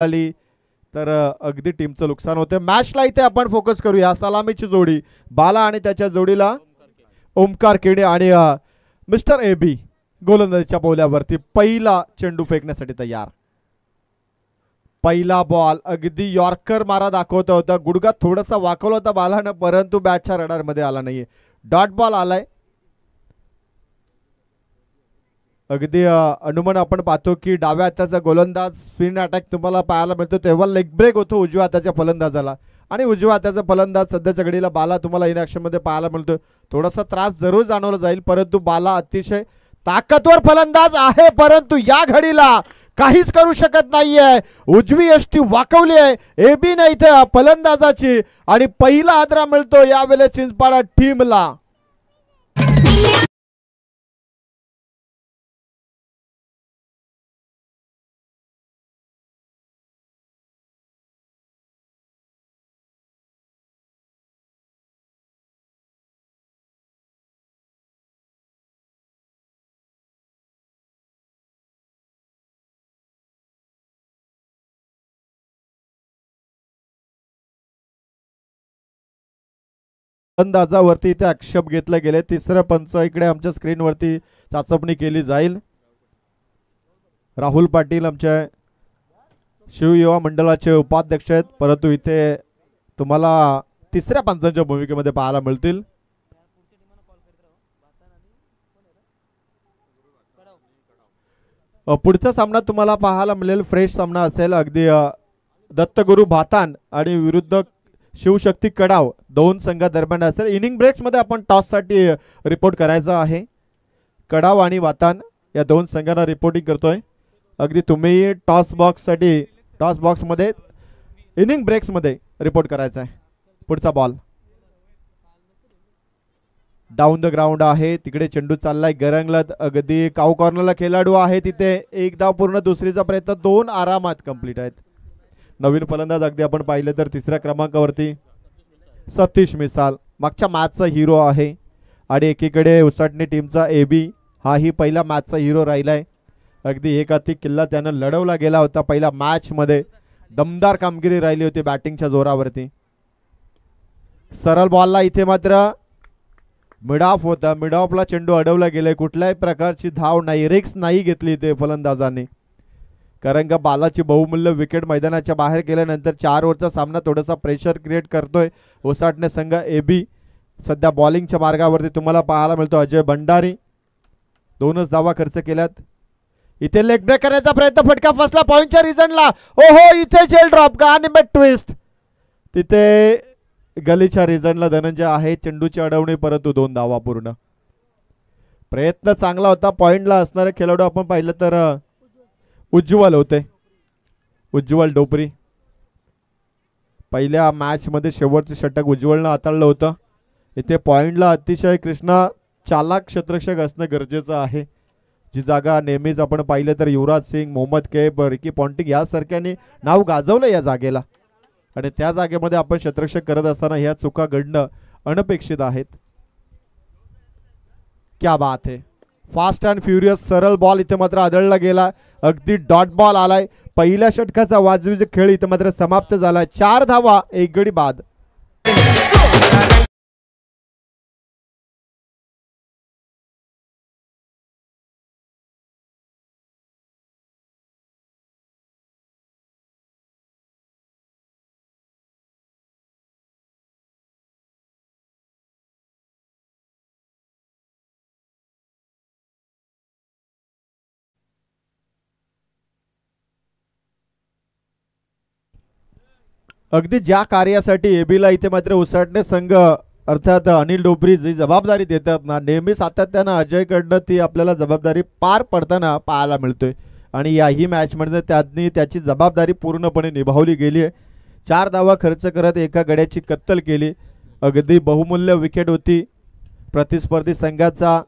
आली तर अगदी टीमचं नुकसान होते। मॅचला इथे आपण फोकस करूया। सलामीची जोडी बाला आणि त्याच्या जोडीला ओमकार केणे आणि मिस्टर एबी गोलंदाजीच्या बोल्यावरती पहिला चेंडू फेकण्यासाठी तयार। पहिला बॉल अगदी यॉर्कर मारा दाखवत होता, गुडघा थोडासा वाकवला होता बालानं, परंतु बॅटच्या रडार मध्ये आला नाहीये। डॉट बॉल आलाय। अगदी अनुमान आपण पाहतो की डाव्या हाताचा गोलंदाज स्पिन अटॅक तुम्हाला पाहायला मिळतो, तेव्हा लेग ब्रेक होतो उजव्या हाताच्या फलंदाजाला, आणि उजव्या हाताचा फलंदाज सध्याच्या घडीला बाला तुम्हाला इन ॲक्शन मध्ये पाहायला मिळतो। थोडासा त्रास जरूर जाणवला जाईल, परंतु बाला अतिशय ताकदवर फलंदाज आहे, परंतु या घडीला काहीच करू शकत नाहीये। उजवी यष्टी वाकवली आहे एबी ने इथे फलंदाजाची, आणि पहिला आदरा मिळतो यावेळेस चिंचपाडा टीमला। फलंदाजावरती इथे आक्षेप घेतले गेले। तिसरं पंच इकडे आमच्या स्क्रीनवरती चाचपणी केली जाईल। राहुल पाटील आमच्या शिवयुवा मंडळाचे उपाध्यक्ष आहेत, परंतु इथे तुम्हाला तिसऱ्या पंचांच्या भूमिकेमध्ये पाहायला मिळतील। पुढचा सामना तुम्हाला पाहायला मिळेल फ्रेश सामना असेल। अगदी दत्तगुरु भातान आणि विरुद्ध शिवशक्ती कडाव दोन संघादरम्यान असेल। इनिंग ब्रेक्स मध्ये आपण टॉस साठी रिपोर्ट करायचा आहे। कडाव आणि वातान या दोन संघांना रिपोर्टिंग करतोय। अगदी तुम्ही टॉस बॉक्स मध्ये इनिंग ब्रेक्स मध्ये रिपोर्ट करायचा आहे। पुढचा बॉल डाऊन द ग्राउंड आहे, तिकडे चेंडू चाललाय गरंगलत, अगदी काऊ कॉर्नरला खेळाडू आहे, तिथे एक धाव पूर्ण, दुसरीचा प्रयत्न, दोन आरामात कंप्लीट आहेत। नवीन फलंदाज अगदी आपण पाहिलं तर तिसऱ्या क्रमांकावरती सतीश मिसाल मागच्या मॅचचा हिरो आहे, आणि एकीकडे उसाटणी टीमचा एबी हाही पहिला मॅचचा हिरो राहिलाय। अगदी एक हाती किल्ला त्यानं लढवला गेला होता पहिल्या मॅच मध्ये, दमदार कामगिरी राहिली होती बॅटिंगच्या जोरावरती। सरळ बॉलला इथे मात्र मिड ऑफ होता, मिड ऑफला चेंडू अडवला गेलाय, कुठल्याही प्रकारची धाव नाही, रिक्स नाही घेतली ते फलंदाजाने, कारण का बालाची बहुमूल्य विकेट मैदानाच्या बाहेर गेल्यानंतर 4 ओव्हरचा सामना थोडासा प्रेशर क्रिएट करतोय ओसाटणे संघ। एबी सध्या बॉलिंगच्या मार्गावरती तुम्हाला पाहायला मिळतो। अजय भंडारी दोनच धावा खर्च केल्यात। इथे लेग ब्रेक करण्याचा प्रयत्न, फटका फसला पॉइंटच्या रिझनला, ओहो इथे जेल ड्रॉप का आणि मॅट ट्विस्ट, तिथे गलीच्या रिझनला धनंजय आहे, चेंडूची अडवणी, परंतु 2 धावा पूर्ण। प्रयत्न चांगला होता, पॉइंटला असणारे खेळाडू आपण पाहिलं तर उज्ज्वल होते, उज्ज्वल डोपरी पहिल्या मॅच मध्ये शेवटचे षटक उज्ज्वलनं हाताळलं होतं। इथे पॉइंटला अतिशय कृष्णा चालाक क्षेत्ररक्षक असणं गरजेचं आहे, जी जागा नेहमीच आपण पाहिलं तर युवराज सिंग, मोहम्मद कैफ, रिकी पॉन्टिंग यासारख्याने नाव गाजवलं या जागेला, आणि त्या जागेमध्ये आपण क्षेत्ररक्षक करत असताना ह्या चुका घडणं अनपेक्षित आहेत। क्या बात है, फास्ट अँड फ्युरियस सरळ बॉल इथे मात्र आदळला गेला, अगदी डॉट बॉल आलाय। पहिल्या षटकाचा वाजवी खेळ इथे मात्र समाप्त झालाय, 4 धावा 1 गडी बाद। अगदी ज्या कार्यासाठी एबीला इथे मात्र उसाटणे संघ अर्थात अनिल डोबरी जी जबाबदारी देतात ना, नेहमी सातत्यानं अजयकडनं ती आपल्याला जबाबदारी पार पडताना पाहायला मिळतोय, आणि याही मॅचमध्ये त्यांनी त्याची जबाबदारी पूर्णपणे निभावली गेली आहे। 4 धावा खर्च करत एका गड्याची कत्तल केली, अगदी बहुमूल्य विकेट होती। प्रतिस्पर्धी संघाचा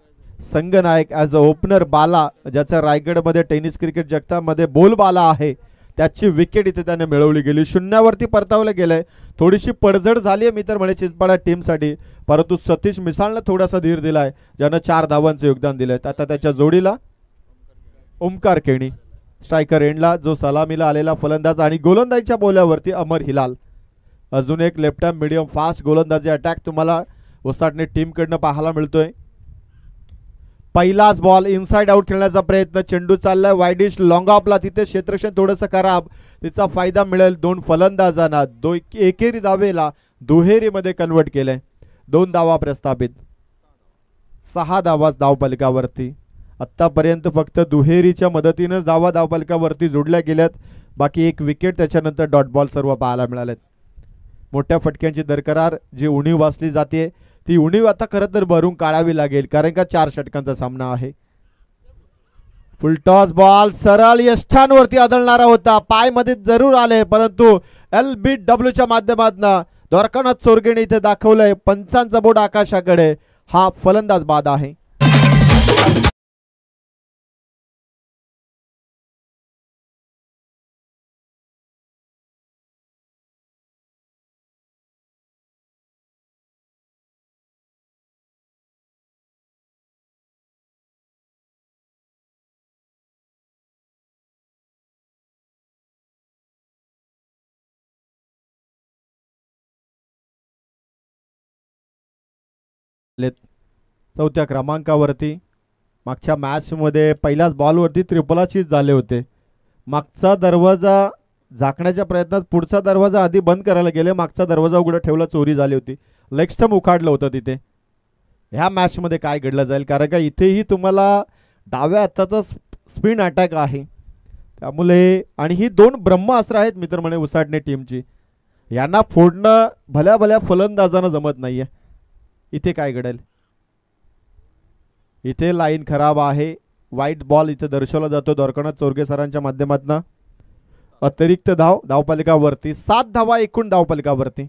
संघनायक ॲज अ ओपनर बाला, ज्याचा रायगडमध्ये टेनिस क्रिकेट जगतामध्ये बोलबाला आहे, त्याची विकेट इथे त्याने मिळवली गेली, शून्यावरती परतावलं गेलंय। थोडीशी पडझड झाली आहे मी तर म्हणे चिंचपाडा टीमसाठी, परंतु सतीश मिसाळनं थोडासा धीर दिलाय, ज्यानं 4 धावांचं योगदान दिलंय। आता त्याच्या जोडीला ओमकार केणी, स्ट्रायकर एंडला जो सलामीला आलेला फलंदाज आणि गोलंदाजीच्या बोल्यावरती अमर हिलाल. अजून एक लेफ्ट हँड मीडियम फास्ट गोलंदाजी अटॅक तुम्हाला उसाटणे टीम कडनं पाहायला मिळतोय. पहिलाच बॉल इनसाइड आउट खेळण्याचा प्रयत्न, चेंडू चाललाय वाईडिश लॉंग ऑफला, तिथे क्षेत्ररक्षण थोडंसं खराब, तिचा फायदा मिळेल. दोन फलंदाजांना एकेरी धावेला दुहेरीमध्ये कन्वर्ट केलंय. 2 धावा प्रस्थापित, 6 धावा धावफलकावरती. आत्तापर्यंत फक्त दुहेरीच्या मदतीनंच धावफलकावरती जोडल्या गेल्यात. बाकी एक विकेट त्याच्यानंतर डॉट बॉल सर्व पाहायला मिळालेत. मोठ्या फटक्यांची दरकरार जी उणीव वाचली जाते ती उणीव आता खरं तर भरून काढावी लागेल, कारण का 4 षटकांचा सामना आहे. फुलटॉस बॉल सरळ यष्टांवरती आदळणारा होता, पाय मध्ये जरूर आले, परंतु LBW च्या माध्यमातून द्वारकानाथ चोरगेने इथे दाखवलंय पंचांचा बोट आकाशाकडे. हा फलंदाज बाद आहे. चौथ्या क्रमांकावरती मागच्या मॅच मध्ये पहिल्याच बॉलवरती त्रिपलाचीच झाले होते. मागचा दरवाजा झाकण्याच्या प्रयत्नात पुढचा दरवाजा आधी बंद करायला गेले, मागचा दरवाजा उघडा ठेवला, चोरी झाली होती, लेग स्टंप उखाडलं होतं तिथे. ह्या मॅच मध्ये काय घडलं जाईल, कारण का इथेही तुम्हाला डाव्या हाताचा स्पिन अटॅक आहे, त्यामुळे आणि ही 2 ब्रह्मास्त्र आहेत मित्रमंडळी उसाटणे टीमची, यांना फोडणं भल्या भल्या फलंदाजांना जमत नाहीये. इथे काय घडेल, इथे लाईन खराब आहे, वाईट बॉल इथे दर्शवला जातो द्वारकानाथ चोरगे सरांच्या माध्यमातून. अतिरिक्त धावफलकावरती 7 धावा एकूण धावफलकावरती.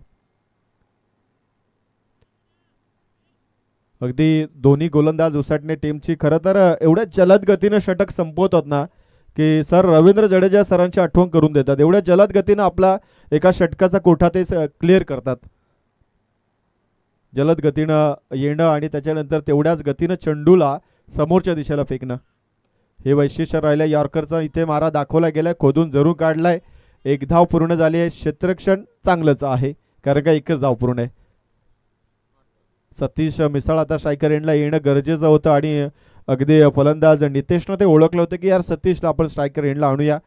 अगदी दोन्ही गोलंदाज उसाटणे टीमची खरं तर एवढ्या जलद गतीने षटक संपवतात ना की सर रवींद्र जडेजा सरांची आठवण करून देतात. एवढ्या जलद गतीने आपला एका षटकाचा कोठा ते क्लिअर करतात. जलद गतीनं येणं आणि त्याच्यानंतर तेवढ्याच गतीनं चेंडूला समोरच्या दिशेला फेकणं हे वैशिष्ट्य राहिलं. यॉर्करचा इथे मारा दाखवला गेलाय, खोदून जरूर काढलाय. 1 धाव पूर्ण झाली आहे. क्षेत्ररक्षण चांगलंच आहे, कारण का 1च धाव पूर्ण आहे. सतीश मिसाळ आता स्ट्रायकर एंडला येणं गरजेचं होतं आणि अगदी फलंदाज नितेशनं ते ओळखलं होतं की यार सतीशला आपण स्ट्रायकर एंडला आणूया.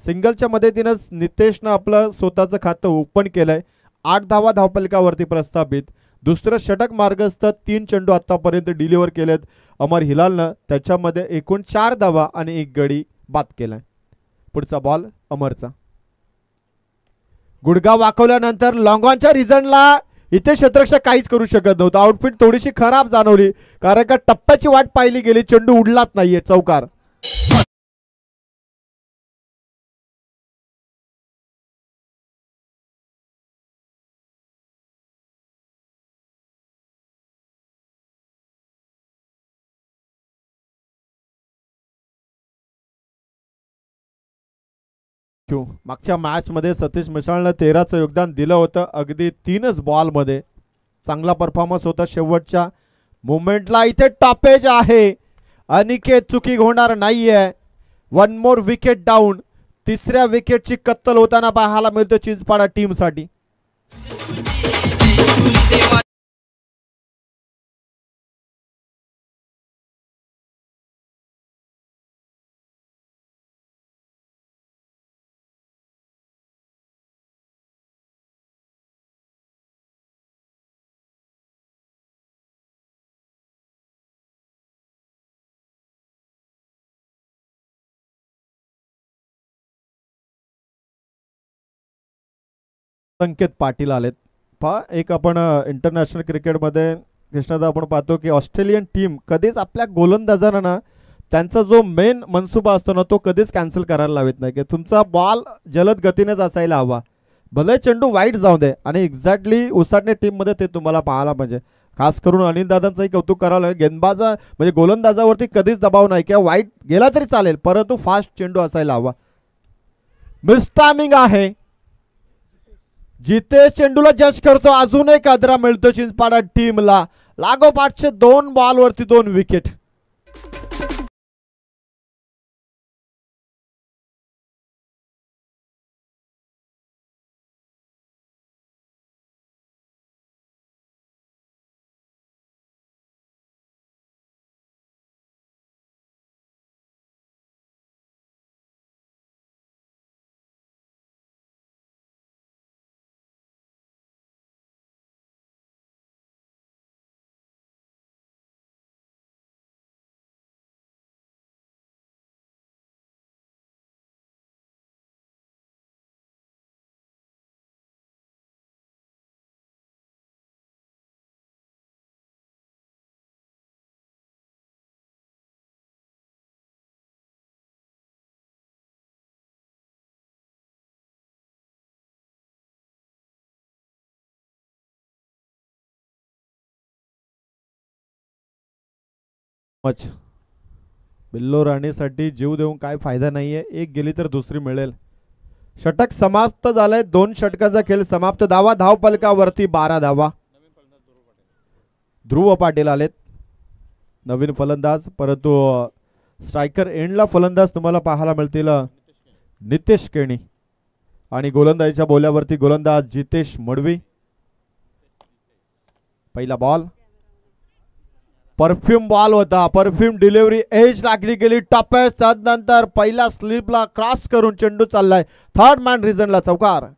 सिंगलच्या मदतीनंच नितेशनं आपलं स्वतःचं खातं ओपन केलंय. 8 धावा धावफलकावरती प्रस्थापित. दुसरं षटक मार्गस्थ, 3 चेंडू आतापर्यंत डिलिव्हर केलेत अमर हिलालनं, त्याच्यामध्ये एकूण 4 धावा आणि 1 गडी बाद केलाय. पुढचा बॉल अमरचा, गुडघा वाकवल्यानंतर लॉंगॉनच्या रिझनला इथे क्षेत्ररक्षक काहीच करू शकत नव्हतं. आउटफिट थोडीशी खराब जाणवली, कारण का टप्प्याची वाट पाहिली गेली, चेंडू उडलाच नाहीये. चौकार. मागच्या मॅच मध्ये सतीश मिसाळनं 13चं योगदान दिलं होतं. अगदी 3च बॉल मध्ये चांगला परफॉर्मन्स होता. शेवटच्या मोमेंटला इथे टॉपेज आहे, अनिकेत चुकी होणार नाहीये. 1 मोर विकेट डाऊन. 3ऱ्या विकेटची कत्तल होताना पाहायला मिळतो चिंचपाडा टीम साठी. संकेत पाटील आलेत. पहा, एक आपण इंटरनॅशनल क्रिकेटमध्ये कृष्णादा आपण पाहतो की ऑस्ट्रेलियन टीम कधीच आपल्या गोलंदाजांना त्यांचा जो मेन मनसुबा असतो ना तो कधीच कॅन्सल करायला लावत नाही की तुमचा बॉल जलद गतीनेच असायला हवा, भले चेंडू वाईट जाऊ दे. आणि एक्झॅक्टली उसाटणे टीममध्ये ते तुम्हाला पाहायला पाहिजे. खास करून अनिल दादांचंही कौतुक करायला लागेल. गेंदबाजा म्हणजे गोलंदाजावरती कधीच दबाव नाही किंवा वाईट गेला तरी चालेल, परंतु फास्ट चेंडू असायला हवा. मिसटायमिंग आहे. जिथे चेंडूला जज करतो, अजून एक आदरा मिळतो चिंचपाडा टीमला. लागोपाठचे 2 बॉलवरती 2 विकेट. मच बिल्लो राणीसाठी जीव देऊन काय फायदा नाहीये. एक गेली तर दुसरी मिळेल. षटक समाप्त झालंय. 2 षटकाचा खेळ समाप्त. धावा धाव फलकावरती 12 धावा. ध्रुव पाटील आलेत नवीन फलंदाज, परंतु स्ट्रायकर एंडला फलंदाज तुम्हाला पाहायला मिळतील नितेश केणी आणि गोलंदाजीच्या बोल्यावरती गोलंदाज जितेश मडवी. पहिला बॉल परफ्यूम बॉल होता. परफ्यूम डिलिव्हरी एज लागली गेली टॉप एज. त्यानंतर पहिला स्लिपला क्रॉस करून चेंडू चाललाय थर्ड मॅन रिजनला चौकार.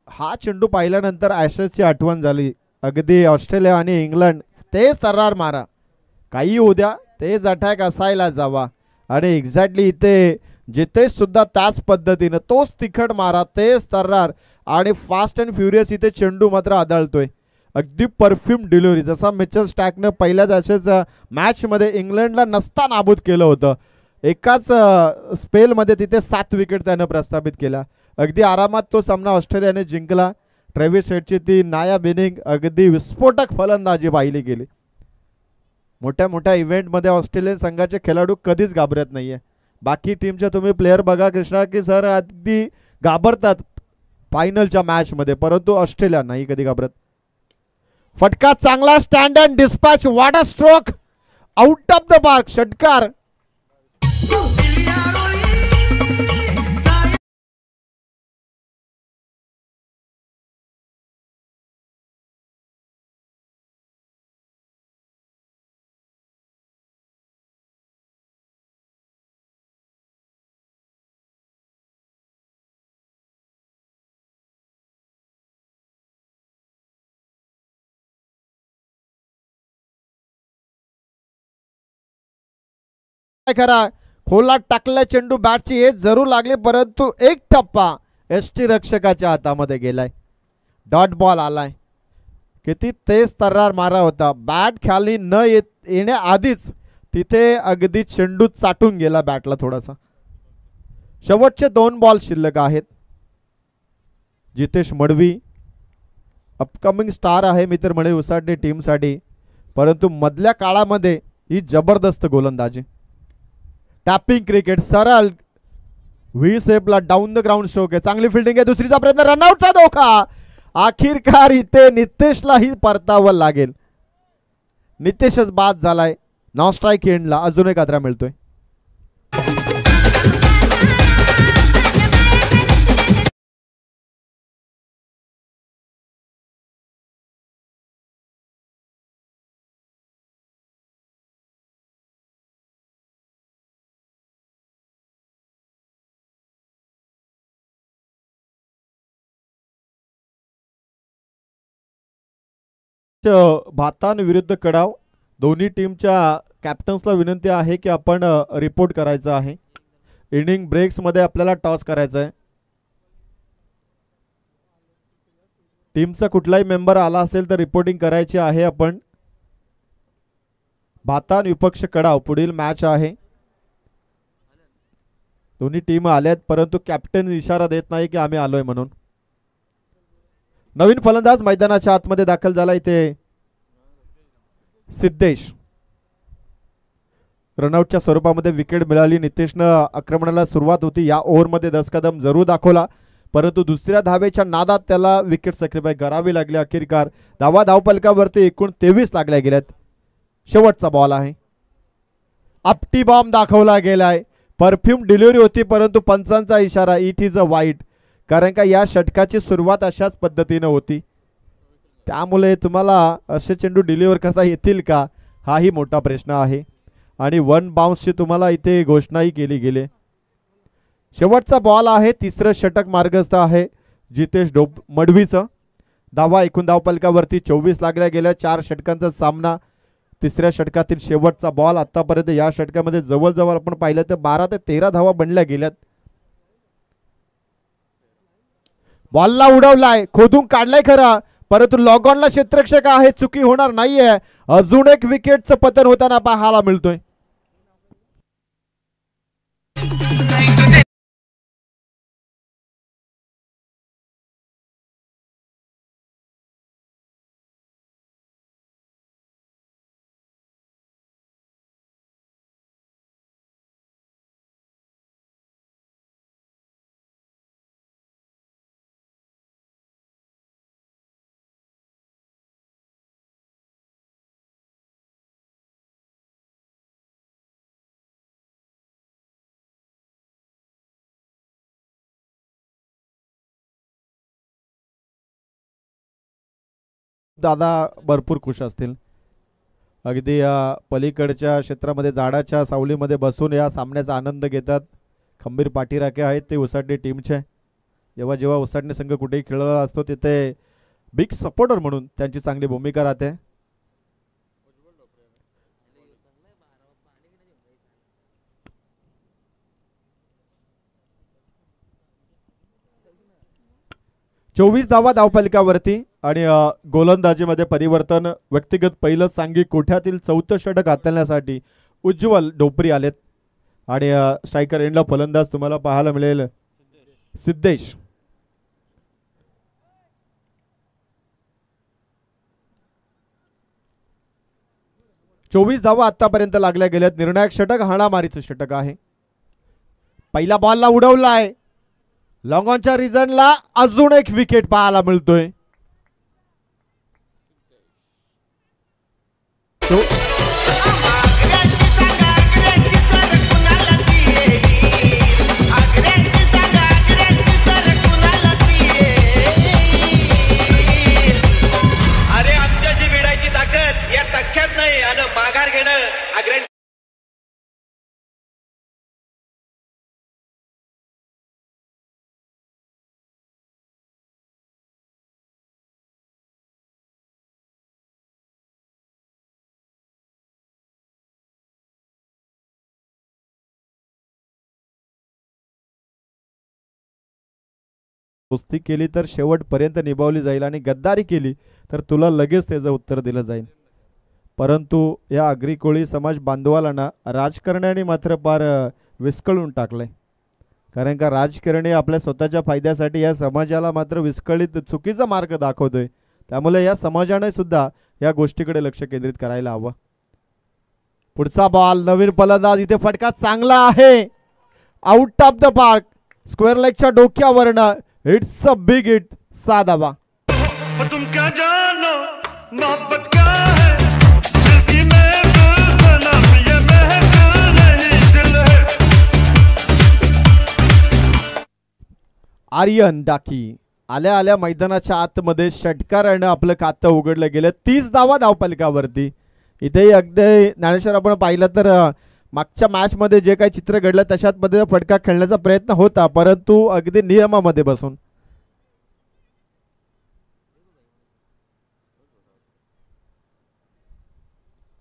हा चेंडू पाहिल्यानंतर ॲशेसची आठवण झाली. अगदी ऑस्ट्रेलिया आणि इंग्लंड तेच तर्रार मारा, काही होऊ द्या, तेच अटॅक असायला जावा. आणि एक्झॅक्टली इथे जितेश सुद्धा त्याच पद्धतीनं तोच तिखट मारा, तेच तर्रार आणि फास्ट अँड फ्युरियस इथे चेंडू मात्र आदळतोय. अगदी परफ्यूम डिलिव्हरी, जसा मिचेल स्टॅर्कनं पहिल्याच अशाच मॅचमध्ये इंग्लंडला नसता नाबूद केलं होतं. एकाच स्पेलमध्ये तिथे 7 विकेट त्यानं प्रस्थापित केला. अगदी आरामात तो सामना ऑस्ट्रेलियाने जिंकला. ट्रेव्हिस हेडची ती नायाब इनिंग, अगदी विस्फोटक फलंदाजी पाहिली गेली. मोठ्या मोठ्या इव्हेंटमध्ये ऑस्ट्रेलियन संघाचे खेळाडू कधीच घाबरत नाहीये. बाकी टीमचे तुम्ही प्लेयर बघा कृष्णा की सर अगदी घाबरतात फायनलच्या मॅचमध्ये, परंतु ऑस्ट्रेलिया नाही कधी घाबरत. फटका चांगला, stand and dispatch, what a stroke, out of the park, षटकार. खरा खोलात टाकला चेंडू, बॅटची हेच जरूर लागली, परंतु एक टप्पा एसटी रक्षकाच्या हातामध्ये गेलाय. डॉट बॉल आलाय. किती तेज तर्रार मारा होता. बॅट खाली न येण्या आधीच तिथे अगदी चेंडू चाटून गेला बॅटला थोडासा. शेवटचे 2 बॉल शिल्लक आहेत. जितेश मडवी अपकमिंग स्टार आहे मी तर म्हणेल उसाटणे टीमसाठी, परंतु मधल्या काळामध्ये ही जबरदस्त गोलंदाजी. टॅपिंग क्रिकेट, सरळ व्ही सेपला डाऊन द ग्राउंड स्ट्रोक आहे. चांगली फिल्डिंग आहे. दुसरीचा प्रयत्न, रनआउटचा धोका. आखिरकार इथे नितेशलाही परतावं लागेल. नितेशच बाद झालाय. नॉन स्ट्राईक एंडला अजून एक आदरा मिळतोय. भातान विरुद्ध कडाव, दोन्ही टीमच्या कॅप्टन्सला विनंती आहे की आपण रिपोर्ट करायचं आहे. इनिंग ब्रेक्स मध्ये आपल्याला टॉस करायचं आहे. टीमचा कुठलाही मेंबर आला असेल तर रिपोर्टिंग करायची आहे आपण. भातान विपक्ष कडाव पुढील मॅच आहे. दोन्ही टीम आल्यात, परंतु कॅप्टन इशारा देत नाही की आम्ही आलोय म्हणून. नवीन फलंदाज मैदानाच्या आतमध्ये दाखल झाला इथे सिद्धेश. रनआउटच्या स्वरूपामध्ये विकेट मिळाली. नितेशनं आक्रमणाला सुरुवात होती. या ओव्हरमध्ये 10 कदम जरूर दाखवला, परंतु दुसऱ्या धावेच्या नादात त्याला विकेट सॅक्रिफाय करावी लागली. अखेरकार धावा धावफलकावरती एकूण 23 लागल्या गेल्यात. शेवटचा बॉल आहे. आपटी बॉम्ब दाखवला गेलाय. परफ्यूम डिलिव्हरी होती, परंतु पंचांचा इशारा, इट इज अ वाईट, कारण का या षटकाची सुरुवात अशाच पद्धतीने होती. त्यामुळे तुम्हाला असे चेंडू डिलिव्हर करता येतील का, हाही मोठा प्रश्न आहे. आणि 1 बाउन्सची तुम्हाला इथे घोषणाही केली गेली. शेवटचा बॉल आहे. तिसरं षटक मार्गस्थ आहे जितेश मडवीचं. धावा एकूण धावफलकावरती 24 लागल्या गेल्या. 4 षटकांचा सामना. तिसऱ्या षटकातील शेवटचा बॉल. आतापर्यंत या षटकामध्ये जवळजवळ आपण पाहिलं तर 12 ते 13 धावा बनल्या गेल्यात. बॉलला उडवलाय, खोदून काढलाय खरा, परंतु लॉग ऑनला क्षेत्ररक्षक आहे, चुकी होणार नाहीये. अजून एक विकेटचं पतन होताना पाहायला मिळतोय. दादा भरपूर खुश असतील. अगदी पलीकडच्या क्षेत्रामध्ये झाडाच्या सावलीमध्ये बसून या सामन्याचा आनंद घेतात. खंबीर पाठीराखे आहेत ते उसाटणे टीमचे. जेव्हा जेव्हा उसाटणे संघ कुठेही खेळला असतो तिथे बिग सपोर्टर म्हणून त्यांची चांगली भूमिका राहते. चोवीस धावा धावफलकावरती आणि गोलंदाजीमध्ये परिवर्तन. व्यक्तिगत पहिलं सांघिक कोठ्यातील 4थं षटक हाताळण्यासाठी उज्ज्वल ढोपरी आलेत आणि स्ट्रायकर एंडला फलंदाज तुम्हाला पाहायला मिळेल सिद्धेश. चोवीस धावा आतापर्यंत लागल्या गेल्यात. निर्णायक षटक हाणामारीचं षटक आहे. पहिल्या बॉलला उडवलाय. लॉंग ऑनच्या रिझनला अजून एक विकेट पाहायला मिळतोय. अरे आमच्याशी भिडायची ताकद या तख्यात नाही आणि माघार घेणं आग्र्याची. दोस्ती केली तर शेवटपर्यंत निभावली जाईल आणि गद्दारी केली तर तुला लगेच त्याचं उत्तर दिलं जाईल. परंतु या आगरी कोळी समाज बांधवाला ना राजकारण्याने मात्र फार विस्कळून टाकलंय. कारण का राजकारणी आपल्या स्वतःच्या फायद्यासाठी या समाजाला मात्र विस्कळीत चुकीचा मार्ग दाखवतोय. त्यामुळे या समाजाने सुद्धा या गोष्टीकडे लक्ष केंद्रित करायला हवं. पुढचा बॉल नवीन फलंदाज. इथे फटका चांगला आहे. Out of the park. Square लेगच्या डोक्यावरनं. It's a big hit. 6 धावा. तुम क्या जानो मोहब्बत क्या है, दिल की महफिल सनम ये महफिल नहीं दिल है. आर्यन डाकी आल्या आल्या मैदानाच्या आतमध्ये षटकारानं आपलं खातं उघडलं गेलं. 30 धावा धावफलकावरती. इथेही अगदी ज्ञानेश्वर आपण पाहिलं तर मागच्या मॅच मध्ये जे काही चित्र घडलं तशात मध्ये फटका खेळण्याचा प्रयत्न होता, परंतु अगदी नियमामध्ये बसून.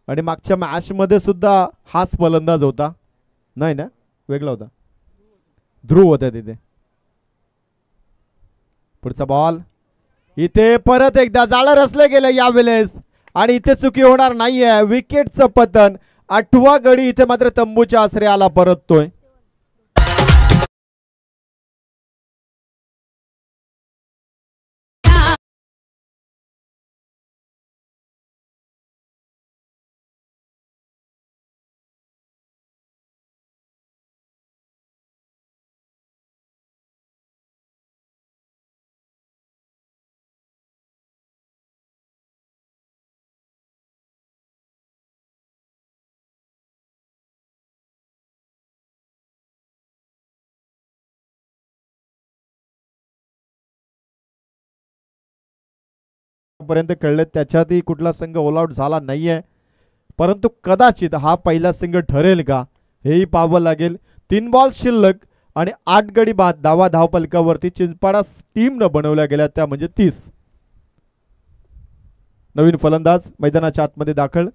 आणि मागच्या मॅच मध्ये सुद्धा हाच फलंदाज होता. नाही ना, वेगळा होता. ध्रुव होता तिथे. पुढचा बॉल. इथे परत एकदा जाळं रचलं गेलं यावेळेस आणि इथे चुकी होणार नाहीये. विकेटचं पतन. 8वा गडी इथे मात्र तंबूच्या आश्रयाला परततोय. पर्यंत कळले त्याच्यातही कुठला संघ ऑल आउट झाला नाहीये, परंतु कदाचित हा पहिला संघ ठरेल का हेही पाहावं लागेल. 3 बॉल शिल्लक आणि 8 गडी बाद. धावा धावफलकावरती चिंचपाडा टीमनं बनवल्या गेल्या त्या म्हणजे 30. नवीन फलंदाज मैदानाच्या आतमध्ये दाखल.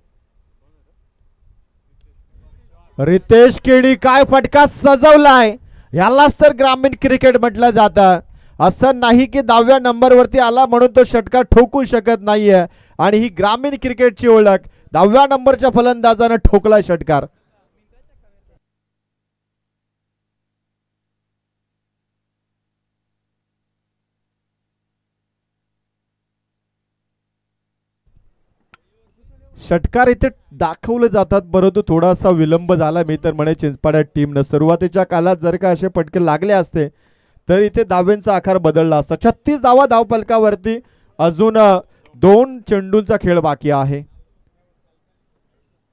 रितेश केणी काय फटका सजवलाय. यालाच तर ग्रामीण क्रिकेट म्हटलं जातं. असं नाही की 10व्या नंबरवरती आला म्हणून तो षटकार ठोकू शकत नाहीये आणि ही ग्रामीण क्रिकेटची ओळख 10व्या नंबरच्या फलंदाजानं ठोकला षटकार. षटकार इथे दाखवले जातात परंतु थोडासा विलंब झाला. मी तर म्हणे चिंचपाड्या टीमनं सुरुवातीच्या काळात जर का असे फटके लागले असते तर इथे धावेंचा आकार बदलला असता. 36 धावा धावफलकावरती अजून 2 चेंडूंचा खेळ बाकी आहे.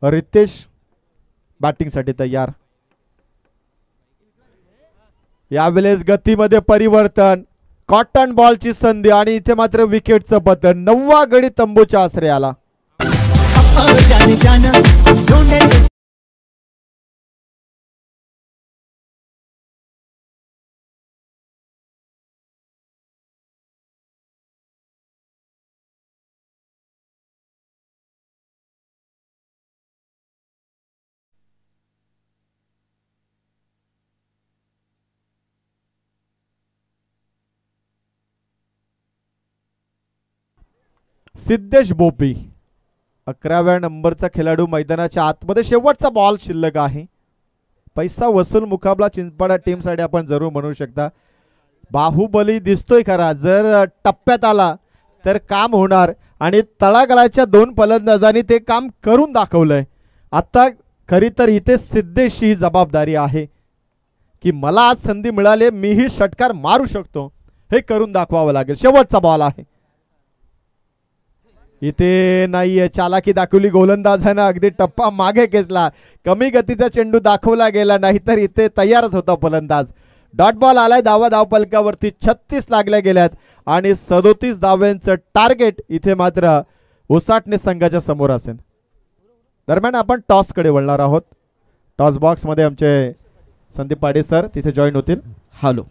रितेश बॅटिंगसाठी तयार. यावेळेस गतीमध्ये परिवर्तन, कॉटन बॉलची संधी आणि इथे मात्र विकेटचं पतन. 9वा गडी तंबूच्या आश्रयाला. सिद्धेश बोपी 11व्या नंबरचा खेळाडू मैदानाच्या आतमध्ये. शेवटचा बॉल शिल्लक आहे. पैसा वसूल मुकाबला चिंचपाडा टीमसाठी आपण जरूर म्हणू शकता. बाहुबली दिसतोय खरा, जर टप्प्यात आला तर काम होणार आणि तळागाळाच्या 2 फलंदाजांनी ते काम करून दाखवलंय. आता खरी तर इथे सिद्धेशची ही जबाबदारी आहे की मला आज संधी मिळाली, मीही षटकार मारू शकतो, हे करून दाखवावं लागेल. शेवटचा बॉल आहे. इथे नाहीये चालाकी दाखवली गोलंदाजानं, अगदी टप्पा मागे खेचला. कमी गतीचा चेंडू दाखवला गेला नाही तर इथे तयारच होता फलंदाज. डॉट बॉल आलाय. धावफलकावरती 36 लागल्या गेल्यात आणि 37 धाव्यांचं टार्गेट इथे मात्र उसाटणे संघाच्या समोर असेल. दरम्यान आपण टॉस कडे वळणार आहोत. टॉस बॉक्स मध्ये आमचे संदीप पाटील सर तिथे जॉईन होतील. हॅलो.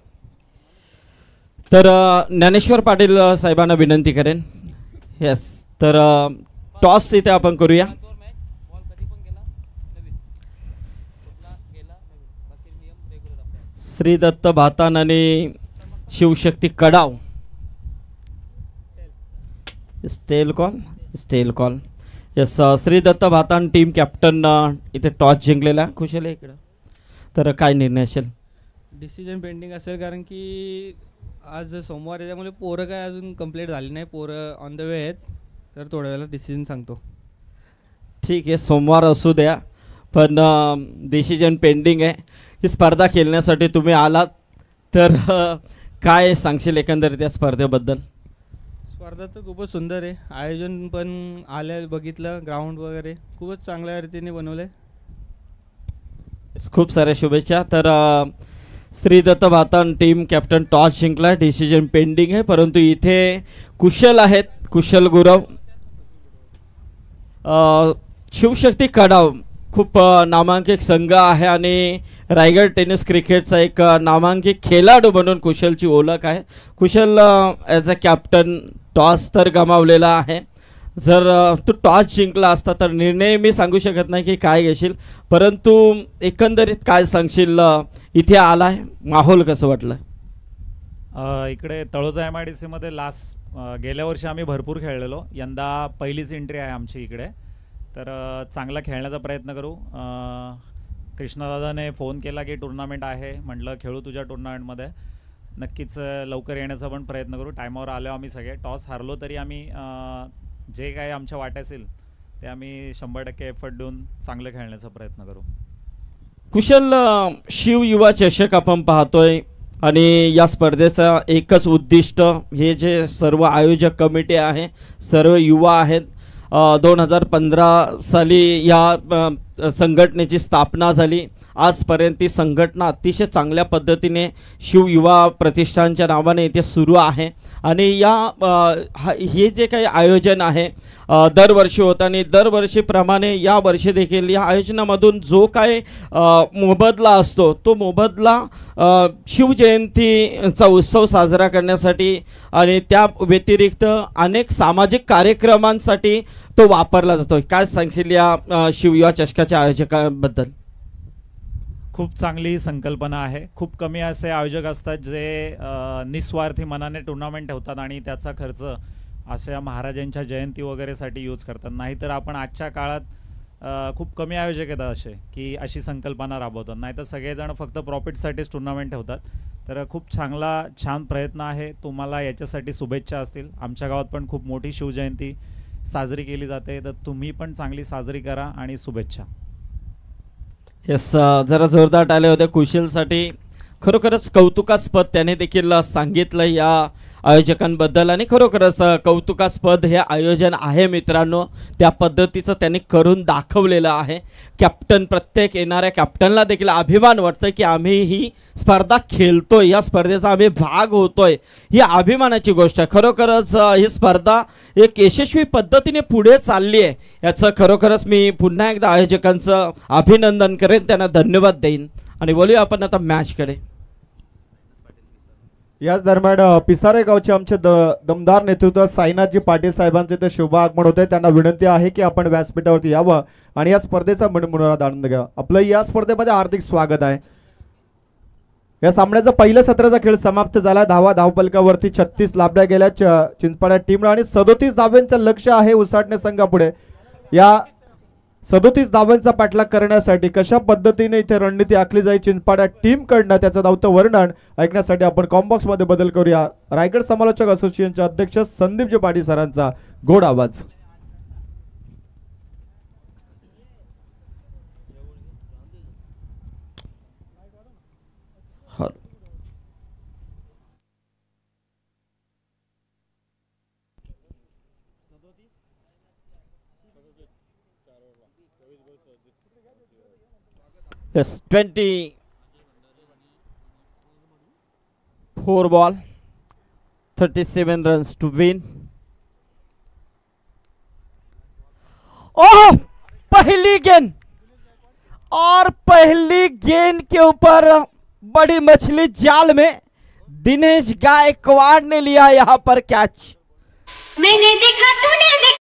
तर ज्ञानेश्वर पाटील साहेबांना विनंती करेन. येस, तर टॉस इथे आपण करूया. श्री दत्त भातान आणि शिवशक्ती कडाव. स्टेल कॉल. Yes, Shri Datta Bhatan team captain इथे टॉस जिंकलेला. खुशाल आहे इकडं. तर काय निर्णय असेल? डिसिजन पेंडिंग असेल, कारण की आज सोमवार आहे त्यामुळे पोरं काय अजून कंप्लीट झाली नाही. पोरं ऑन द वे आहेत, तर थोड्या वेळेला डिसिजन सांगतो. ठीक आहे, सोमवार असू द्या, पण डिसिजन पेंडिंग आहे. ही स्पर्धा खेळण्यासाठी तुम्ही आलात तर काय सांगशील एकंदरीत या स्पर्धेबद्दल? स्पर्धा तर खूपच सुंदर आहे. आयोजन पण आल्या बघितलं, ग्राउंड वगैरे खूपच चांगल्या रीतीने बनवलं आहे. खूप साऱ्या शुभेच्छा. तर Shri Datta Bhatan team captain toss जिंकला. डिसिजन पेंडिंग आहे, परंतु इथे कुशल आहेत, कुशल गुरव. शिवशक्ती कडाव खूप नामांकित संघ आहे आणि रायगड टेनिस क्रिकेटचा एक नामांकित खेळाडू म्हणून कुशलची ओळख आहे. कुशल ॲज अ कॅप्टन टॉस तर गमावलेला आहे. जर तू टॉस जिंकला असता तर निर्णय मी सांगू शकत नाही की काय घेशील, परंतु एकंदरीत काय सांगशील? इथे आलाय, माहोल कसं वाटलं? इकडे तळोजा MIDC गेल्या वर्षी आम्ही भरपूर खेळलेलो. यंदा पहिलीच एंट्री आहे आमची इकडे, तर चांगला खेळण्याचा प्रयत्न करू. कृष्णादादाने फोन केला की टुर्नामेंट आहे, म्हटलं खेळू तुझ्या टुर्नामेंटमध्ये. नक्कीच लवकर येण्याचा पण प्रयत्न करू. टायमावर आलो आम्ही सगळे. टॉस हारलो तरी आम्ही जे काही आमच्या वाट असेल ते आम्ही 100% एफर्ट देऊन चांगलं खेळण्याचा प्रयत्न करू. कुशल, शिव युवा चषक आपण पाहतोय आणि या स्पर्धेचं एकच उद्दिष्ट, हे जे सर्व आयोजक कमिटी आहे, सर्व युवा आहेत. 2015 साली या संघटनेची स्थापना झाली. आजपर्यंत ती संघटना अतिशय चांगल्या पद्धतीने शिव युवा प्रतिष्ठानच्या नावाने इथे सुरू आहे. आणि हे जे काही आयोजन आहे दरवर्षी होतं आणि दरवर्षीप्रमाणे या वर्षी देखील या आयोजनामधून जो काय मोबदला असतो तो मोबदला शिवजयंतीचा उत्सव साजरा करण्यासाठी आणि त्या व्यतिरिक्त अनेक सामाजिक कार्यक्रमांसाठी तो वापरला जातो. काय सांगशील या शिवयुवा चषकाच्या आयोजकांबद्दल? खूप चांगली संकल्पना आहे. खूप कमी असे आयोजक असतात जे निस्वार्थी मनाने टुर्नामेंट ठेवतात आणि त्याचा खर्च अशा महाराजांच्या जयंती वगैरेसाठी यूज करतात. नाहीतर आपण आजच्या काळात खूप कमी आयोजक आहेत असे की अशी संकल्पना राबवतात. नाहीतर सगळेजण फक्त प्रॉफिटसाठीच टुर्नामेंट ठेवतात. तर खूप छान प्रयत्न आहे. तुम्हाला याच्यासाठी शुभेच्छा असतील. आमच्या गावात पण खूप मोठी शिवजयंती साजरी केली जाते, तर तुम्ही पण चांगली साजरी करा आणि शुभेच्छा. येस, जरा जोरदार टाळ्या होत्या कुशलसाठी. खरोखरच कौतुकास्पद त्याने देखील सांगितलं या आयोजकांबद्दल आणि खरोखरच कौतुकास्पद हे आयोजन आहे मित्रांनो. त्या पद्धतीचं त्यांनी करून दाखवलेलं आहे. कॅप्टन, प्रत्येक येणाऱ्या कॅप्टनला देखील अभिमान वाटतं की आम्ही ही स्पर्धा खेळतोय, या स्पर्धेचा आम्ही भाग होतोय. ही अभिमानाची गोष्ट आहे. खरोखरच ही स्पर्धा एक यशस्वी पद्धतीने पुढे चालली आहे. याचं खरोखरच मी पुन्हा एकदा आयोजकांचं अभिनंदन करेन, त्यांना धन्यवाद देईन. आणि बोलूया आपण आता मॅचकडे. याच दरम्यान पिसारे गावचे आमचे दमदार नेतृत्व साईनाथजी पाटील साहेबांचे ते शुभ आगमन होते. त्यांना विनंती आहे की आपण व्यासपीठावरती यावं आणि या स्पर्धेचा मनमुराद आनंद घ्यावा. आपलं या स्पर्धेमध्ये हार्दिक स्वागत आहे. या सामन्याचा पहिल्या सत्राचा खेळ समाप्त झाला. धावफलकावरती 36 लाभल्या गेल्या चिंचपाडा टीमला आणि 37 धावांचं लक्ष आहे उसाटणे संघापुढे. या 37 धावांचा पाठलाग करण्यासाठी कशा पद्धतीने इथे रणनीती आखली जाईल चिंचपाडा टीम कडनं त्याचं धावतं वर्णन ऐकण्यासाठी आपण कॉम्बॉक्स मध्ये बदल करूया. रायगड समालोचक असोसिएशनचे अध्यक्ष संदीपजी पाटील सरांचा गोड आवाज. Yes, 24 ball, 37 runs to win. ओह, पहली गेंद और पहली गेंद के ऊपर बड़ी मछली जाल में दिनेश गायकवाड़ ने लिया यहां पर कैच. मैंने देखा तूने देखा.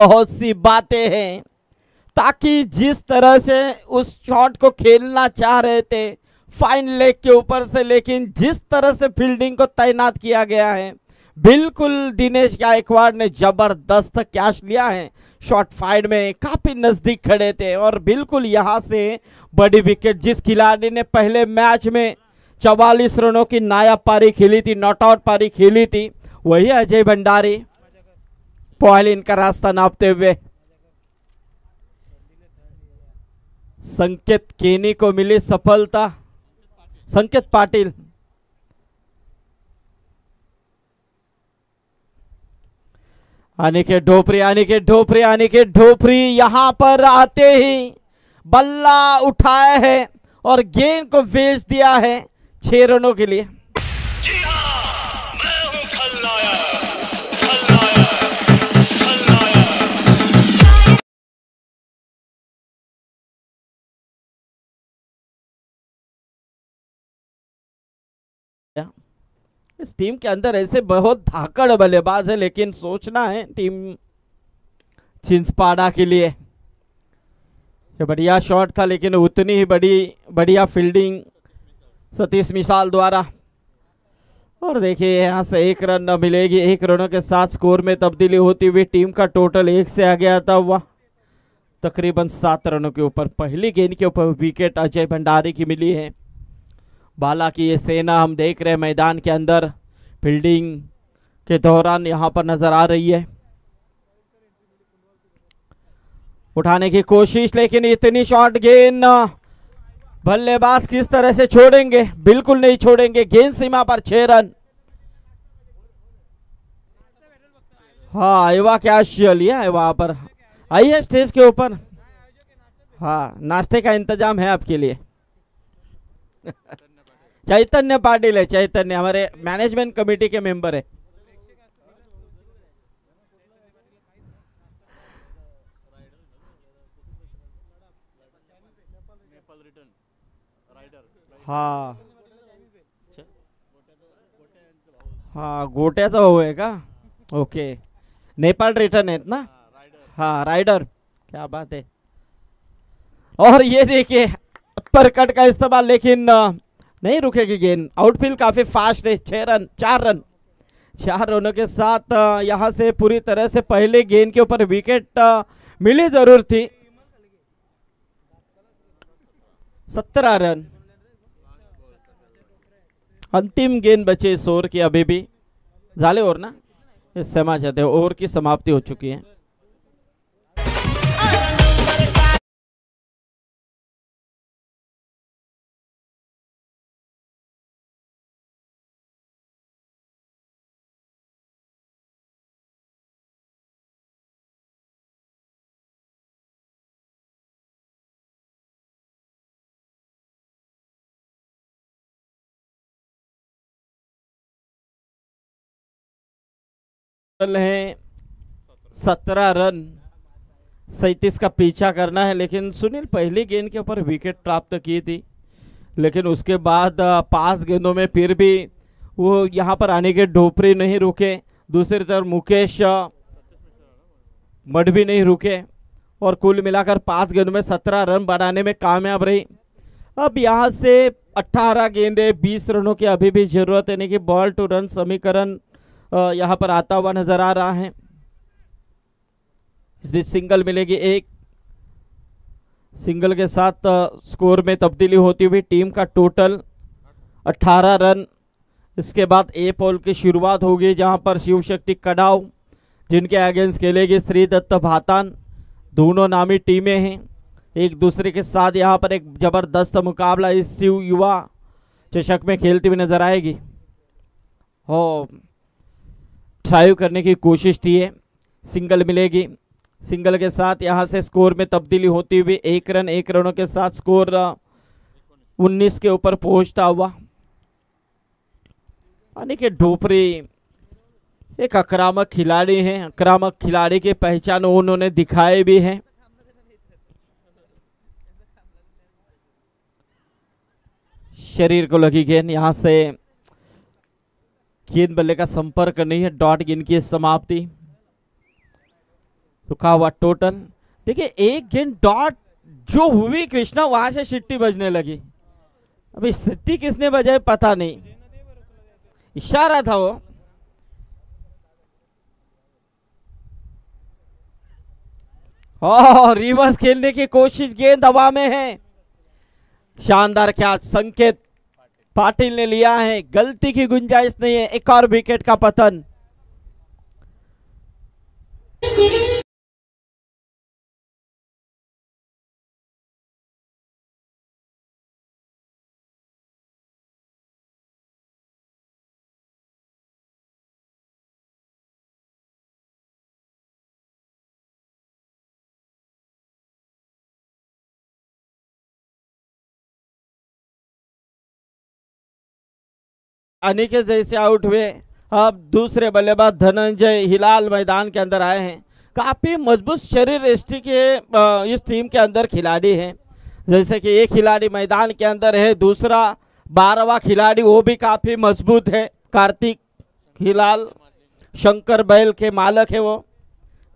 बहुत सी बातें हैं ताकि जिस तरह से उस शॉट को खेलना चाह रहे थे फाइन लेग के ऊपर से, लेकिन जिस तरह से फील्डिंग को तैनात किया गया है, बिल्कुल दिनेश गायकवाड़ ने जबरदस्त कैच लिया है. शॉट फाइड में काफी नजदीक खड़े थे और बिल्कुल यहां से बड़ी विकेट. जिस खिलाड़ी ने पहले मैच में 44 रनों की नायाब पारी खेली थी, नॉट आउट पारी खेली थी, वही अजय भंडारी पहले इनका रास्ता नापते हुए. संकेत केनी को मिली सफलता. संकेत पाटिल, अनिकेत ढोपरी यहां पर आते ही बल्ला उठाया है और गेंद को भेज दिया है 6 रनों के लिए. इस टीम के अंदर ऐसे बहुत धाकड़ बल्लेबाज है, लेकिन सोचना है टीम चिंचपाड़ा के लिए. ये बढ़िया शॉट था, लेकिन उतनी ही बढ़िया फील्डिंग सतीश मिसाल द्वारा. और देखिए यहां से 1 रन न मिलेगी. 1 रनों के साथ स्कोर में तब्दीली होती हुई टीम का टोटल 1 से आ गया था. वह तकरीबन 7 रनों के ऊपर. पहली गेंद के ऊपर विकेट अजय भंडारी की मिली है. बाला की ये सेना हम देख रहे हैं मैदान के अंदर फील्डिंग के दौरान यहां पर नजर आ रही है. उठाने की कोशिश, लेकिन इतनी शॉर्ट गेंद बल्लेबाज किस तरह से छोड़ेंगे? बिल्कुल नहीं छोड़ेंगे. गेंद सीमा पर 6 रन. हाँ, आइवा कैश लिया है वहां पर. आइए स्टेज के ऊपर. हाँ, नाश्ते का इंतजाम है आपके लिए. चैतन्य पाटिल है, चैतन्य हमारे मैनेजमेंट कमेटी के मेंबर है। हाँ हाँ, गोट्याचा भाऊ आहे का? ओके, नेपाल रिटर्न आहेत ना? हाँ, राइडर, क्या बात है। और ये देखिए अपर कट का इस्तेमाल, लेकिन नहीं रुकेगी गेंद। आउटफील्ड काफी फास्ट है। 6 रन, 4 रन, 4 रनों के साथ यहां से पूरी तरह से पहले गेंद के ऊपर विकेट मिली जरूर थी। 17 रन, अंतिम गेंद बचे इस ओवर की। अभी भी झाले ओवर ना, इस समय जाते ओवर की समाप्ति हो चुकी है। है 17 रन, 37 का पीछा करना है। लेकिन सुनील पहली गेंद के ऊपर विकेट प्राप्त की थी, लेकिन उसके बाद 5 गेंदों में फिर भी वो यहाँ पर आने के ढोपरी नहीं रुके। दूसरी तरफ मुकेश मड भी नहीं रुके और कुल मिलाकर 5 गेंदों में 17 रन बनाने में कामयाब रही। अब यहाँ से 18 गेंदे 20 रनों की अभी भी जरूरत है, यानी कि बॉल टू रन समीकरण यहाँ पर आता हुआ नजर आ रहा है। इस बीच सिंगल मिलेगी एक, सिंगल के साथ स्कोर में तब्दीली होती हुई टीम का टोटल 18 रन। इसके बाद ए पॉल की शुरुआत होगी, जहां पर शिव शक्ति कडाव जिनके अगेंस्ट खेलेगी श्री दत्त भातान। दोनों नामी टीमें हैं, एक दूसरे के साथ यहाँ पर एक जबरदस्त मुकाबला इस शिव युवा चषक में खेलती हुई नजर आएगी। हो ड्राइव करने की कोशिश थी है। सिंगल मिलेगी, सिंगल के साथ यहाँ से स्कोर में तब्दीली होती हुई 1 रन, 1 रनों के साथ स्कोर 19 के ऊपर पहुंचता हुआ। यानी कि ढोपरी एक आक्रामक खिलाड़ी हैं, आक्रामक खिलाड़ी की पहचान उन्होंने दिखाए भी हैं। शरीर को लगी गेंद, यहाँ से गेंद बल्ले का संपर्क नहीं है। डॉट गेंद की समाप्ति, रुका हुआ टोटल। देखिए एक गेंद डॉट जो हुई कृष्णा, वहां से सिट्टी बजने लगी। अभी सिट्टी किसने बजाई पता नहीं, इशारा था वो। और रिवर्स खेलने की कोशिश, गेंद हवा में है। शानदार कैच संकेत पाटिल ने लिया है, गलती की गुंजाइश नहीं है। एक और विकेट का पतन। अनिकेत जैसे आउट हुए, अब दूसरे बल्लेबाज धनंजय हिलाल मैदान के अंदर आए हैं। काफी मजबूत शरीर एसटी के इस टीम के अंदर खिलाड़ी हैं। जैसे कि एक खिलाड़ी मैदान के अंदर है, दूसरा 12वां खिलाड़ी वो भी काफी मजबूत है। कार्तिक हिलाल शंकर बैल के मालक है, वो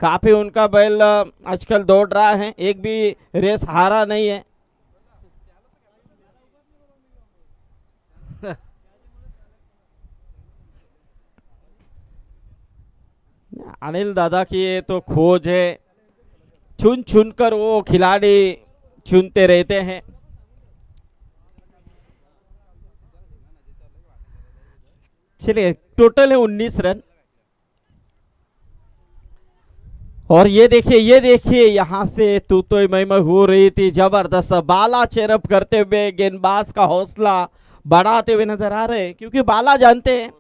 काफी उनका बैल आजकल दौड़ रहा है, एक भी रेस हारा नहीं है। अनिल दादा की ये तो खोज है, चुन चुन कर वो खिलाड़ी चुनते रहते हैं। चलिए टोटल है 19 रन। और ये देखिए यहां से तू तो मैं हो रही थी, जबरदस्त बाला चेयरअप करते हुए गेंदबाज का हौसला बढ़ाते हुए नजर आ रहे हैं, क्योंकि बाला जानते हैं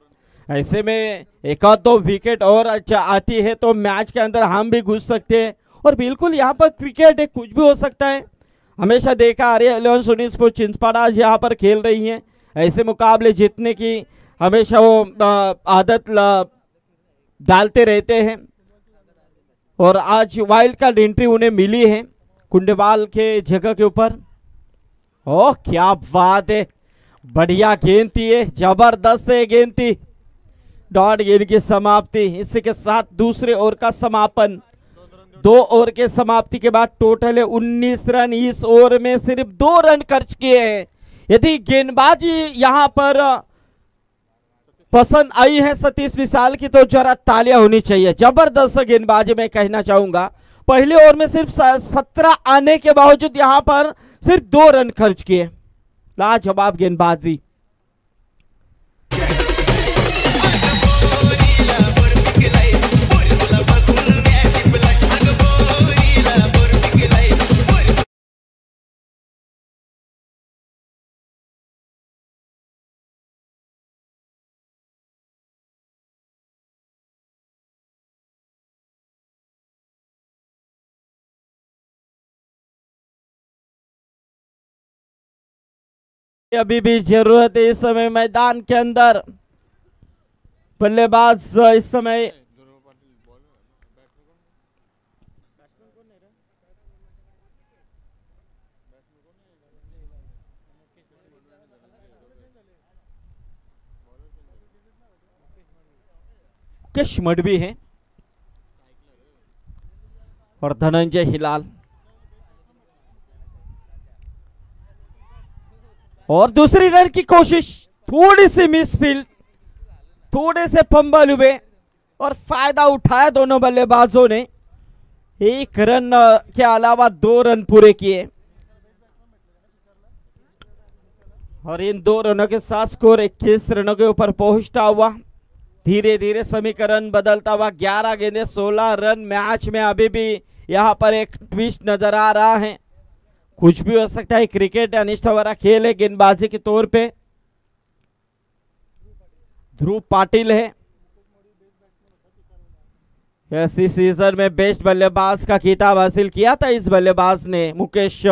ऐसे में एक आध 2 विकेट और आती है तो मैच के अंदर हम भी घुस सकते हैं। और बिल्कुल यहाँ पर क्रिकेट है, कुछ भी हो सकता है। हमेशा देखा आ रही है 11 सुनील स्पोर्ट्स चिंचपाड़ा यहाँ पर खेल रही हैं, ऐसे मुकाबले जीतने की हमेशा वो आदत डालते रहते हैं और आज वाइल्ड कार्ड एंट्री उन्हें मिली है कुंडेवाल के जगह के ऊपर। ओह क्या बात है, बढ़िया गेंद थी है, जबरदस्त है गेंद थी। डॉट गेंद की समाप्ति, इसी के साथ दूसरे ओवर का समापन। 2 ओवर के समाप्ति के बाद टोटल है 19 रन। इस ओवर में सिर्फ 2 रन खर्च किए हैं। यदि गेंदबाजी यहां पर पसंद आई है सतीश विशाल की तो जरा तालियां होनी चाहिए। जबरदस्त गेंदबाजी मैं कहना चाहूंगा। पहले ओवर में सिर्फ 17 आने के बावजूद यहां पर सिर्फ 2 रन खर्च किए। लाजवाब गेंदबाजी। अभी भी जरूरत है इस समय मैदान के अंदर। बल्लेबाज इस समय मुकेश मडवी है और धनंजय हिलाल। और दूसरी रन की कोशिश, थोड़ी सी मिसफील्ड, थोड़े से फंबल हुए और फायदा उठाया दोनों बल्लेबाजों ने। 1 रन के अलावा 2 रन पूरे किए और इन 2 रनों के साथ स्कोर 21 रनों के ऊपर पहुंचता हुआ धीरे धीरे समीकरण बदलता हुआ 11 गेंदें 16 रन। मैच में अभी भी यहां पर एक ट्विस्ट नजर आ रहा है। कुछ भी हो सकता है, क्रिकेट अनिश्चित वाला खेल है गेंदबाजी के तौर पे। ध्रुव पाटिल है, इसी सीजन में बेस्ट बल्लेबाज का खिताब हासिल किया था इस बल्लेबाज ने, मुकेश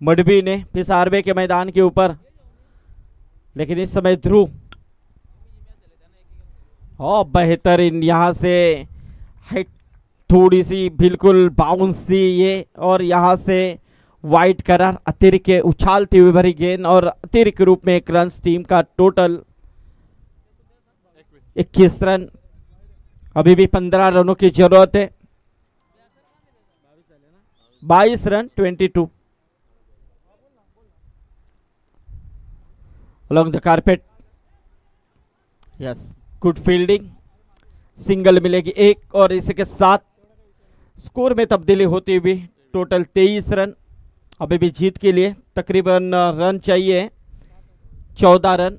मडवी ने, पिसारवे के मैदान के ऊपर। लेकिन इस समय ध्रुव बेहतरीन यहां से हाइट, थोड़ी सी बिल्कुल बाउंस थी ये और यहां से वाइड करार, अतिरिक्त उछालती हुई भरी गेंद और अतिरिक्त रूप में 1 रन। टीम का टोटल 21 रन। अभी भी 15 रनों की जरूरत है। 22 run 22 along the carpet। Yes, good fielding, single मिलेगी 1 और इसी के साथ स्कोर में तब्दीली होती हुई टोटल 23 रन। अभी भी जीत के लिए तकरीबन रन चाहिए 14 रन।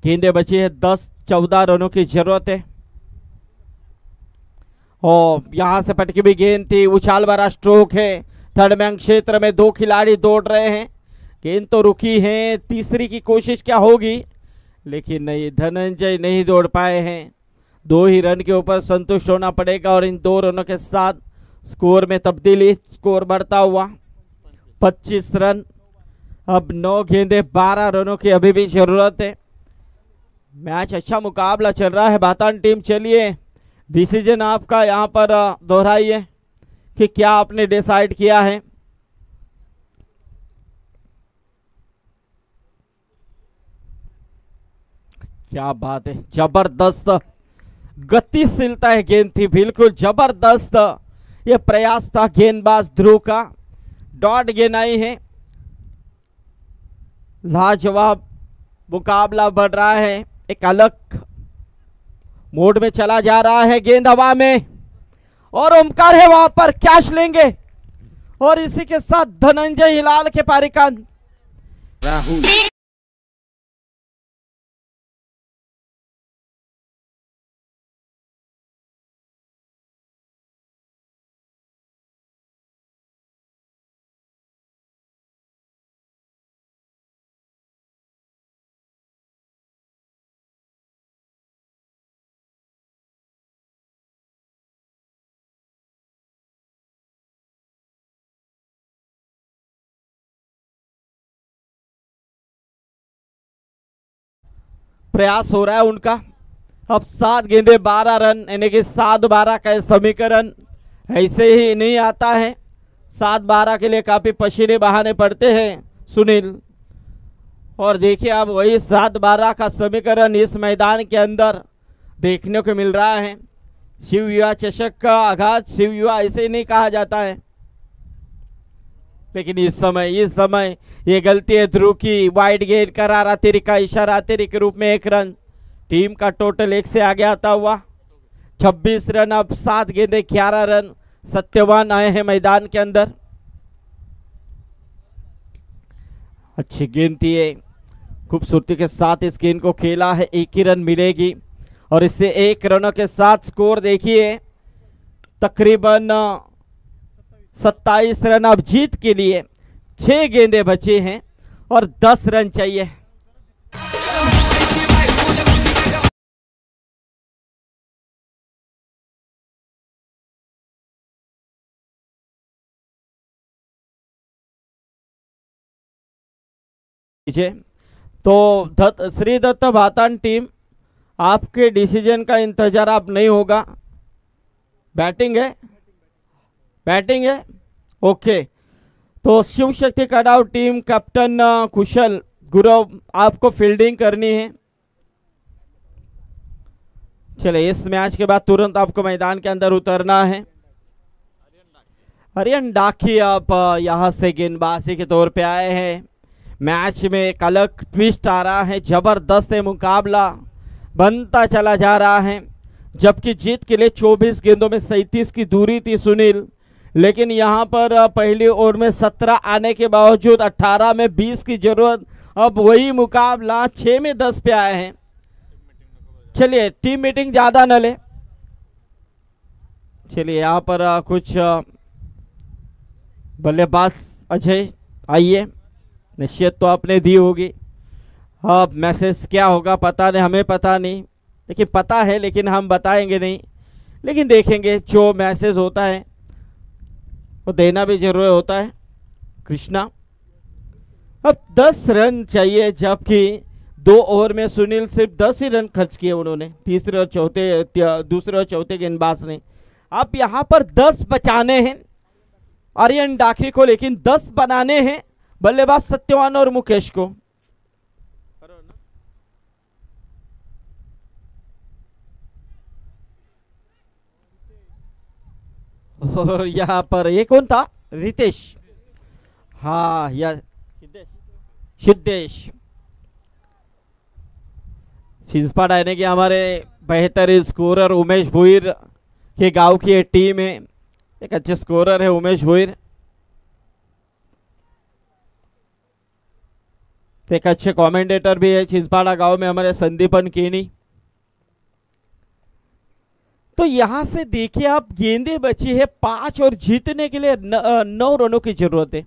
गेंदें बची है 10, 14 रनों की जरूरत है। और यहां से पटकी भी गेंद थी, उछाल भरा स्ट्रोक है। थर्ड मैन क्षेत्र में 2 खिलाड़ी दौड़ रहे हैं, गेंद तो रुकी है। तीसरी की कोशिश क्या होगी, लेकिन नहीं, धनंजय नहीं दौड़ पाए हैं। 2 ही रन के ऊपर संतुष्ट होना पड़ेगा और इन 2 रनों के साथ स्कोर में तब्दीली, स्कोर बढ़ता हुआ 25 रन। अब 9 गेंदें 12 रनों की अभी भी जरूरत है। मैच अच्छा मुकाबला चल रहा है। बातान टीम, चलिए डिसीजन आपका यहां पर दोहराइए कि क्या आपने डिसाइड किया है। क्या बात है, जबरदस्त गतिशीलता है, गेंद थी बिल्कुल जबरदस्त। ये प्रयास था गेंदबाज ध्रुव का। डॉट गेंद आई है, लाजवाब मुकाबला बढ़ रहा है, एक अलग मोड में चला जा रहा है। गेंद हवा में और ओमकार है वहां पर, कैच लेंगे और इसी के साथ धनंजय हिलाल के पारी राहुल प्रयास हो रहा है उनका। अब 7 गेंदे 12 रन, यानी कि 7-12 का समीकरण ऐसे ही नहीं आता है। 7-12 के लिए काफी पसीने बहाने पड़ते हैं सुनील। और देखिए अब वही 7-12 का समीकरण इस मैदान के अंदर देखने को मिल रहा है। शिव युवा चषक का आगाज शिव युवा ऐसे नहीं कहा जाता है, लेकिन इस समय ये गलती है ध्रुव की। वाइड गेंद करार अतिरिक्त का इशारा, अतिरिक्त के रूप में 1 रन। टीम का टोटल 1 से आगे आता हुआ 26 रन। अब 7 गेंदे 11 रन। सत्यवान आए हैं मैदान के अंदर। अच्छी गेंद थी है, खूबसूरती के साथ इस गेंद को खेला है। 1 ही रन मिलेगी और इससे 1 रनों के साथ स्कोर देखिए तकरीबन 27 रन। अब जीत के लिए 6 गेंदे बचे हैं और 10 रन चाहिए। तो श्री दत्त भातान टीम, आपके डिसीजन का इंतजार आप नहीं होगा। बैटिंग है ओके। तो शिव शक्ति कड़ाव टीम कैप्टन कुशल गुरव, आपको फील्डिंग करनी है। चले इस मैच के बाद तुरंत आपको मैदान के अंदर उतरना है। आर्यन डाकी आप यहां से गेंदबाजी के तौर पे आए हैं। मैच में एक अलग ट्विस्ट आ रहा है, जबरदस्त मुकाबला बनता चला जा रहा है। जबकि जीत के लिए 24 गेंदों में 37 की दूरी थी सुनील, लेकिन यहां पर पहली ओवर में 17 आने के बावजूद 18 में 20 की जरूरत। अब वही मुकाबला 6 में 10 पे आए हैं। चलिए टीम मीटिंग ज्यादा न ले। चलिए यहां पर कुछ बल्लेबाज अजय आइए, निश्चित तो आपने दी होगी। अब मैसेज क्या होगा पता नहीं, हमें पता नहीं, लेकिन पता है लेकिन हम बताएंगे नहीं। लेकिन देखेंगे जो मैसेज होता है वो देना भी जरूरी होता है। कृष्णा अब 10 रन चाहिए, जबकि 2 ओवर में सुनील सिर्फ 10 ही रन खर्च किए उन्होंने, दूसरे और चौथे गेंदबाज ने। अब यहाँ पर 10 बचाने हैं आर्यन डाकी को, लेकिन 10 बनाने हैं बल्लेबाज सत्यवान और मुकेश को। और यहाँ पर ये कौन था? रितेश, हाँ या सिद्धेश सिंसपाड़ा, यानी कि हमारे बेहतरीन स्कोरर उमेश भुईर के गांव की टीम है। एक अच्छे स्कोरर है उमेश भुईर, एक अच्छे कमेंटेटर भी है छिंसपाड़ा गांव में हमारे संदीपन केनी। तो यहां से देखिए आप गेंदे बची है 5 और जीतने के लिए 9 रनों की जरूरत है।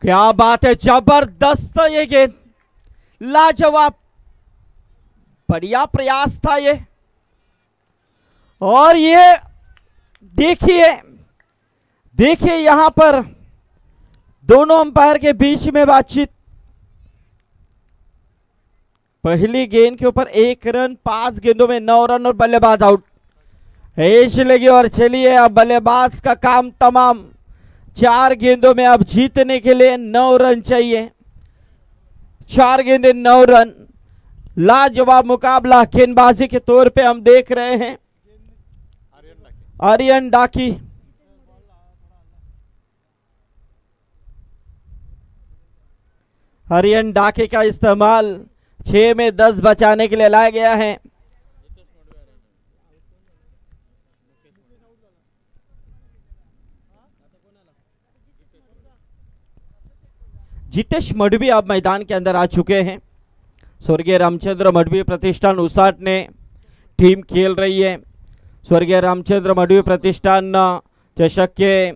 क्या बात है, जबरदस्त ये गेंद, लाजवाब, बढ़िया प्रयास था ये। और ये देखिए यहां पर दोनों अंपायर के बीच में बातचीत। पहली गेंद के ऊपर 1 रन, 5 गेंदों में 9 रन और बल्लेबाज आउट। ऐश लगी और चलिए अब बल्लेबाज का काम तमाम। 4 गेंदों में अब जीतने के लिए 9 रन चाहिए। 4 गेंदे 9 रन, लाजवाब मुकाबला गेंदबाजी के तौर पे हम देख रहे हैं। आर्यन डाकी आर्यन डाकी का इस्तेमाल 6 में 10 बचाने के लिए लाया गया है। जितेश मडवी अब मैदान के अंदर आ चुके हैं। स्वर्गीय रामचंद्र मडवी प्रतिष्ठान उसाट ने टीम खेल रही है। स्वर्गीय रामचंद्र मडवी प्रतिष्ठान चषक के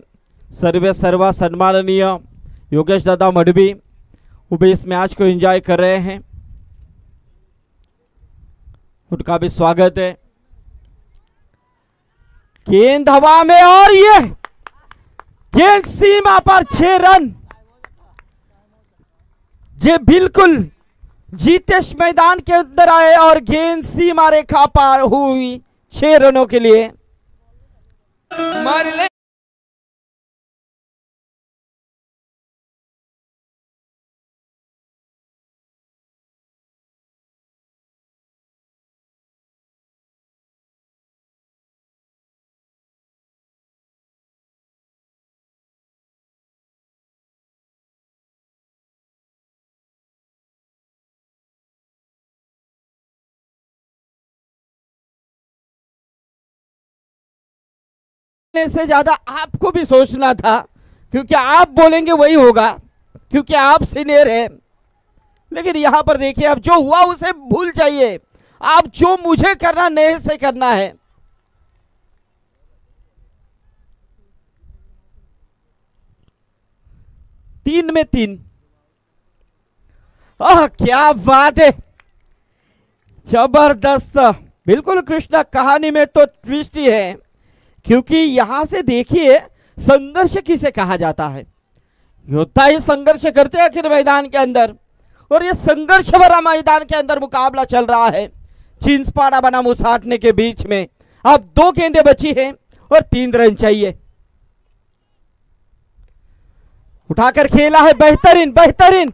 सर्वा सम्माननीय योगेश दादा मडवी वो भी इस मैच को एंजॉय कर रहे हैं, उनका भी स्वागत है। गेंद हवा में और ये गेंद सीमा पर 6 रन, ये बिल्कुल जीतेश मैदान के अंदर आए और गेंद सीमा रेखा पार हुई 6 रनों के लिए। मार ले से ज्यादा आपको भी सोचना था, क्योंकि आप बोलेंगे वही होगा, क्योंकि आप सीनियर हैं। लेकिन यहां पर देखिए, अब जो हुआ उसे भूल जाइए, आप जो मुझे करना नहीं से करना है। तीन में 3। क्या बात है, जबरदस्त। बिल्कुल कृष्णा, कहानी में तो ट्विस्ट ही है, क्योंकि यहां से देखिए संघर्ष किसे कहा जाता है। योद्धा ही संघर्ष करते हैं आखिर मैदान के अंदर, और ये संघर्ष भरा मैदान के अंदर मुकाबला चल रहा है चिंचपाड़ा बनाम उसाटने के बीच में। अब 2 गेंदें बची हैं और 3 रन चाहिए। उठाकर खेला है, बेहतरीन बेहतरीन।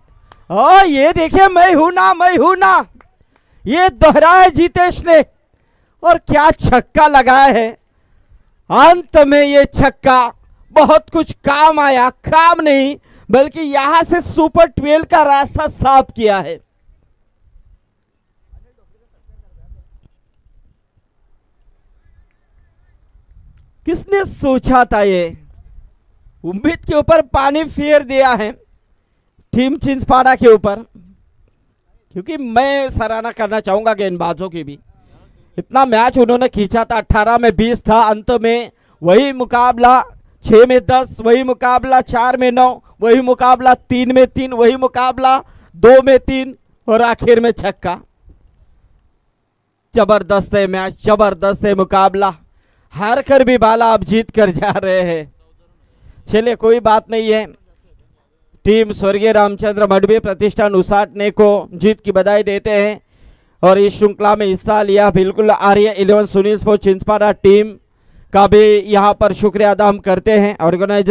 ये देखिए, मैं हूं ना, ये दोहराया जीतेश ने, और क्या छक्का लगाया है। अंत में ये छक्का बहुत कुछ काम आया, काम नहीं बल्कि यहां से सुपर 12 का रास्ता साफ किया है। किसने सोचा था, ये उम्मीद के ऊपर पानी फेर दिया है टीम चिंचपाड़ा के ऊपर। क्योंकि मैं सराहना करना चाहूंगा गेंदबाजों की भी, इतना मैच उन्होंने खींचा था। 18 में 20 था, अंत में वही मुकाबला 6 में 10, वही मुकाबला 4 में 9, वही मुकाबला 3 में 3, वही मुकाबला 2 में 3, और आखिर में छक्का। जबरदस्त है मैच, जबरदस्त है मुकाबला। हार कर भी बाला अब जीत कर जा रहे हैं। चलिए कोई बात नहीं है, टीम स्वर्गीय रामचंद्र मडवी प्रतिष्ठान उसाटने को जीत की बधाई देते हैं। और इस श्रृंखला में हिस्सा लिया बिल्कुल आर्य 11 सुनील स्पोर्ट्स चिंचपाड़ा टीम का भी यहाँ पर शुक्रिया अदा हम करते हैं। ऑर्गेनाइजर